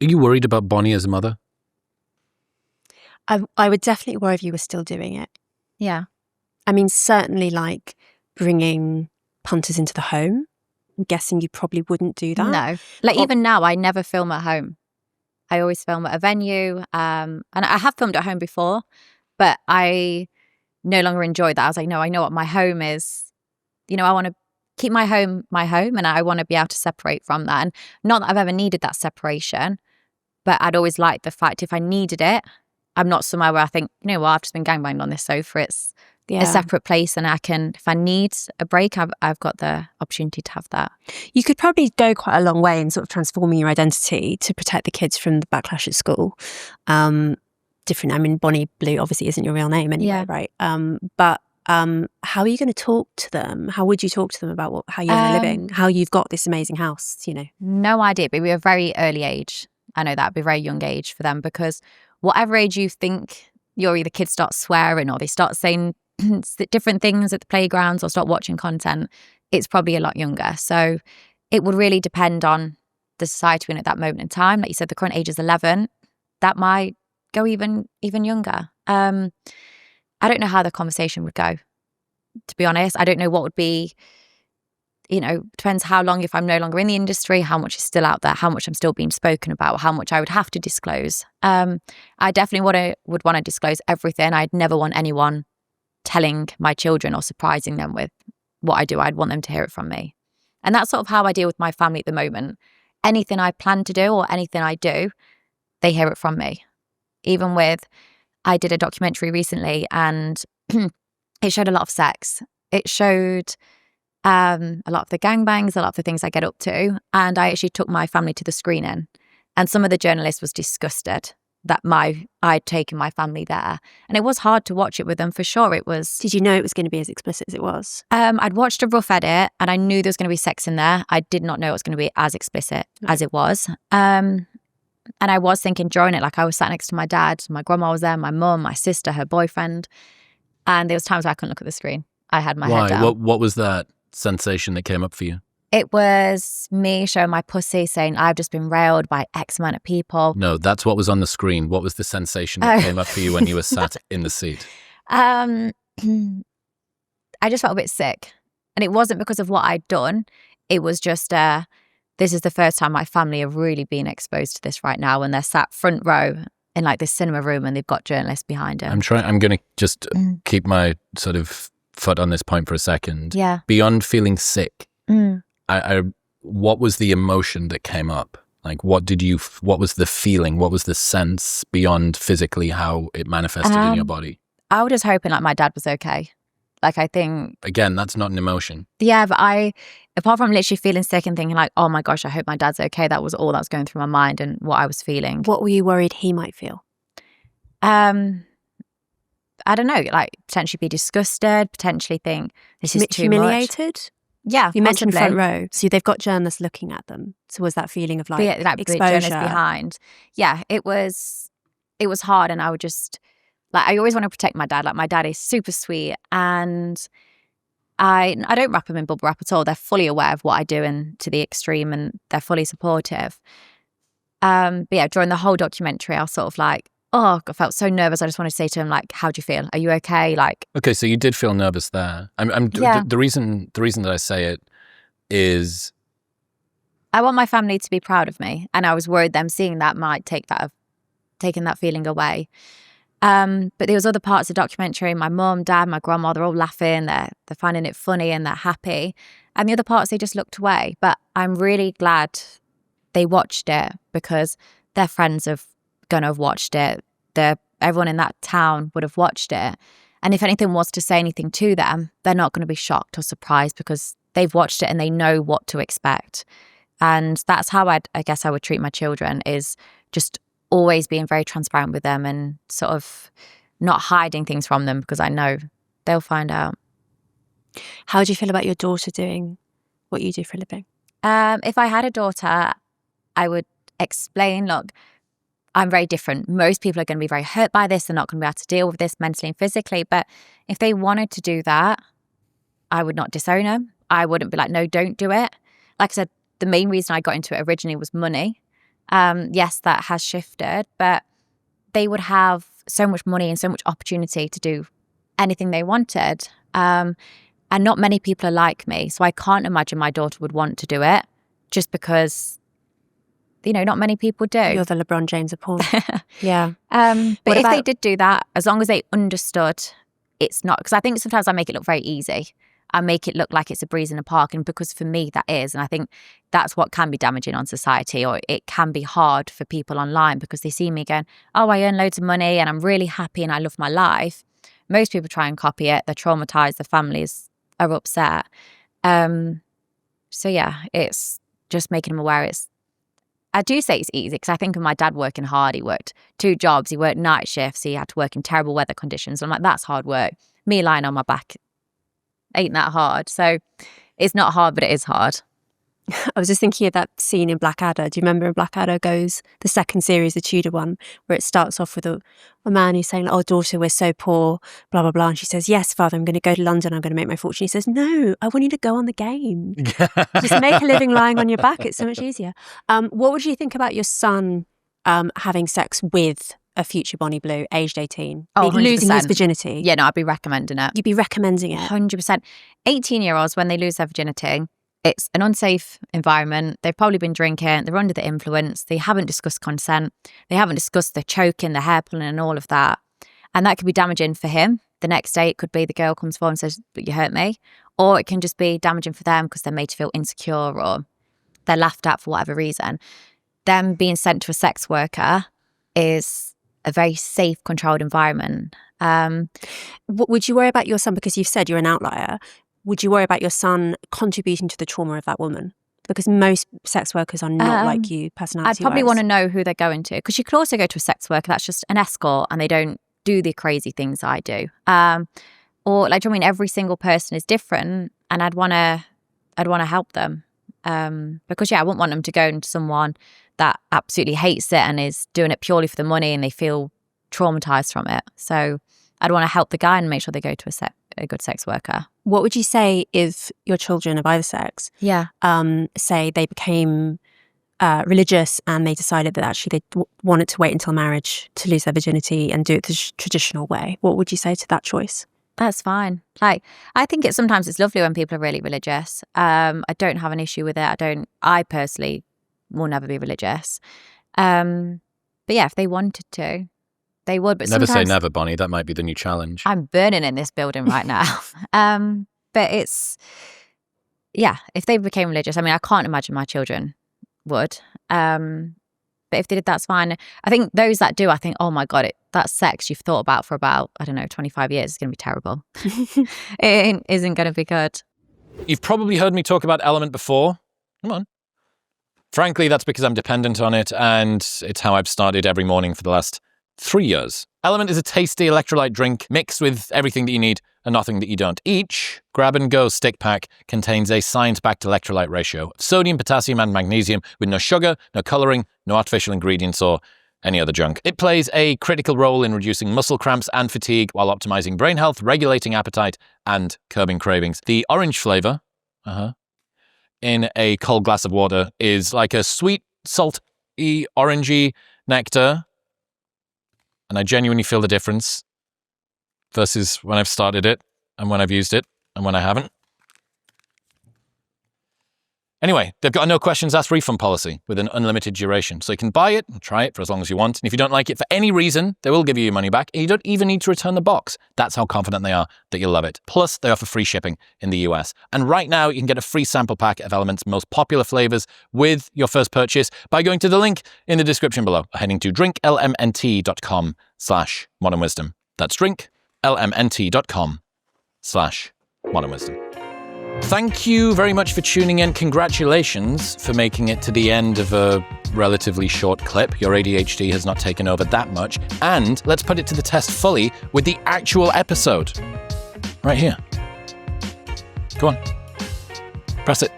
Are you worried about Bonnie as a mother? I would definitely worry if you were still doing it. Yeah. I mean, certainly like bringing punters into the home. I'm guessing you probably wouldn't do that. No. Like even now, I never film at home. I always film at a venue. And I have filmed at home before, but I no longer enjoy that. I was like, no, I know what my home is. You know, I want to keep my home, and I want to be able to separate from that. And not that I've ever needed that separation, but I'd always liked the fact if I needed it, I'm not somewhere where I think, you know what, I've just been gangbanged on this sofa. It's a separate place, and I can, if I need a break, I've got the opportunity to have that. You could probably go quite a long way in sort of transforming your identity to protect the kids from the backlash at school. Different. I mean, Bonnie Blue obviously isn't your real name anyway, right? But how are you going to talk to them? How would you talk to them about how you're living? How you've got this amazing house? You know, no idea. But we were very early age. I know that'd be a very young age for them, because whatever age you think you're, either kids start swearing or they start saying different things at the playgrounds or start watching content, it's probably a lot younger. So it would really depend on the society we're in at that moment in time. Like you said, the current age is 11. That might go even younger. I don't know how the conversation would go, to be honest. I don't know what would be, you know, depends how long, if I'm no longer in the industry, how much is still out there, how much I'm still being spoken about, how much I would have to disclose. I definitely would want to disclose everything. I'd never want anyone telling my children or surprising them with what I do. I'd want them to hear it from me. And that's sort of how I deal with my family at the moment. Anything I plan to do or anything I do, they hear it from me. Even with, I did a documentary recently and it showed a lot of sex. It showed a lot of the gangbangs, a lot of the things I get up to. And I actually took my family to the screening. And some of the journalists was disgusted that I'd taken my family there. And it was hard to watch it with them, for sure. It was. Did you know it was going to be as explicit as it was? I'd watched a rough edit and I knew there was going to be sex in there. I did not know it was going to be as explicit as it was. And I was thinking during it, like I was sat next to my dad, my grandma was there, my mum, my sister, her boyfriend. And there was times where I couldn't look at the screen. I had my head down. What was that sensation that came up for you? It was me showing my pussy, saying, I've just been railed by X amount of people. No, that's what was on the screen. What was the sensation that came up for you when you were sat in the seat? I just felt a bit sick. And it wasn't because of what I'd done. It was just, this is the first time my family have really been exposed to this right now. And they're sat front row in like this cinema room and they've got journalists behind them. I'm going to just keep my sort of foot on this point for a second. Yeah. Beyond feeling sick, what was the emotion that came up? Like, what was the feeling? What was the sense beyond physically how it manifested in your body? I was just hoping like my dad was okay. Like, I think... Again, that's not an emotion. Yeah, but apart from literally feeling sick and thinking like, oh my gosh, I hope my dad's okay. That was all that was going through my mind and what I was feeling. What were you worried he might feel? I don't know, like potentially be disgusted, potentially think this is too much. Humiliated? Yeah, you mentioned front row, so they've got journalists looking at them. So was that feeling of like exposure? Journalists behind? Yeah, it was hard, and I would just like I always want to protect my dad. Like my dad is super sweet, and I don't wrap them in bubble wrap at all. They're fully aware of what I do and to the extreme, and they're fully supportive. But yeah, during the whole documentary, I was sort of like, oh, I felt so nervous. I just wanted to say to him, like, how do you feel? Are you okay? Like, okay, so you did feel nervous there. The reason that I say it is, I want my family to be proud of me, and I was worried them seeing that might taking that feeling away. But there was other parts of the documentary. My mum, dad, my grandma, they're all laughing. They're finding it funny and they're happy. And the other parts, they just looked away. But I'm really glad they watched it because their friends are going to have watched it. Everyone in that town would have watched it. And if anything was to say anything to them, they're not going to be shocked or surprised because they've watched it and they know what to expect. And that's how I guess I would treat my children, is just always being very transparent with them and sort of not hiding things from them because I know they'll find out. How do you feel about your daughter doing what you do for a living? If I had a daughter, I would explain, look, I'm very different. Most people are going to be very hurt by this. They're not going to be able to deal with this mentally and physically. But if they wanted to do that, I would not disown them. I wouldn't be like, no, don't do it. Like I said, the main reason I got into it originally was money. Yes, that has shifted, but they would have so much money and so much opportunity to do anything they wanted. And not many people are like me. So I can't imagine my daughter would want to do it just because, not many people do. You're the LeBron James of porn. Yeah. But if they did do that, as long as they understood it's not, because I think sometimes I make it look very easy. I make it look like it's a breeze in the park. And because for me, that is. And I think that's what can be damaging on society, or it can be hard for people online because they see me going, oh, I earn loads of money and I'm really happy and I love my life. Most people try and copy it. They're traumatized. Their families are upset. So yeah, it's just making them aware. I do say it's easy because I think of my dad working hard. He worked 2 jobs. He worked night shifts. He had to work in terrible weather conditions. I'm like, that's hard work. Me lying on my back ain't that hard. So it's not hard, but it is hard. I was just thinking of that scene in Blackadder. Do you remember in Blackadder goes, the second series, the Tudor one, where it starts off with a man who's saying, oh, daughter, we're so poor, blah, blah, blah. And she says, yes, father, I'm going to go to London. I'm going to make my fortune. He says, no, I want you to go on the game. Just make a living lying on your back. It's so much easier. What would you think about your son having sex with a future Bonnie Blue, aged 18, losing his virginity? Yeah, no, I'd be recommending it. You'd be recommending it? 100%. 18-year-olds, when they lose their virginity, it's an unsafe environment. They've probably been drinking. They're under the influence. They haven't discussed consent. They haven't discussed the choking, the hair pulling and all of that. And that could be damaging for him. The next day, it could be the girl comes forward and says, but you hurt me. Or it can just be damaging for them because they're made to feel insecure or they're laughed at for whatever reason. Them being sent to a sex worker is a very safe, controlled environment. Would you worry about your son, because you've said you're an outlier, would you worry about your son contributing to the trauma of that woman? Because most sex workers are not like you, personality-wise. I'd probably want to know who they're going to, because you could also go to a sex worker that's just an escort and they don't do the crazy things I do. Or like, do you know what I mean? Every single person is different, and I'd want to help them. Because I wouldn't want them to go into someone that absolutely hates it and is doing it purely for the money and they feel traumatized from it. So I'd want to help the guy and make sure they go to a good sex worker. What would you say if your children of either sex, say they became religious and they decided that actually they wanted to wait until marriage to lose their virginity and do it the traditional way? What would you say to that choice? That's fine. Like, I think sometimes it's lovely when people are really religious. I don't have an issue with it. I personally will never be religious. But yeah, if they wanted to, they would. But never say never, Bonnie. That might be the new challenge. I'm burning in this building right now. But it's, if they became religious, I mean, I can't imagine my children would. But if they did, that's fine. I think those that do, I think, oh my God, that sex you've thought about for about, 25 years is going to be terrible. It isn't going to be good. You've probably heard me talk about Element before. Come on. Frankly, that's because I'm dependent on it, and it's how I've started every morning for the last 3 years. Element is a tasty electrolyte drink mixed with everything that you need and nothing that you don't. Each grab-and-go stick pack contains a science-backed electrolyte ratio of sodium, potassium, and magnesium with no sugar, no colouring, no artificial ingredients or any other junk. It plays a critical role in reducing muscle cramps and fatigue while optimizing brain health, regulating appetite, and curbing cravings. The orange flavour, in a cold glass of water is like a sweet, salty, orangey nectar. And I genuinely feel the difference versus when I've started it and when I've used it and when I haven't. Anyway, they've got a no questions asked refund policy with an unlimited duration. So you can buy it and try it for as long as you want. And if you don't like it for any reason, they will give you your money back. And you don't even need to return the box. That's how confident they are that you'll love it. Plus, they offer free shipping in the US. And right now, you can get a free sample pack of Element's most popular flavors with your first purchase by going to the link in the description below, or heading to drinklmnt.com/modernwisdom. That's drinklmnt.com/modernwisdom. Thank you very much for tuning in. Congratulations for making it to the end of a relatively short clip. Your ADHD has not taken over that much. And let's put it to the test fully with the actual episode. Right here. Go on. Press it.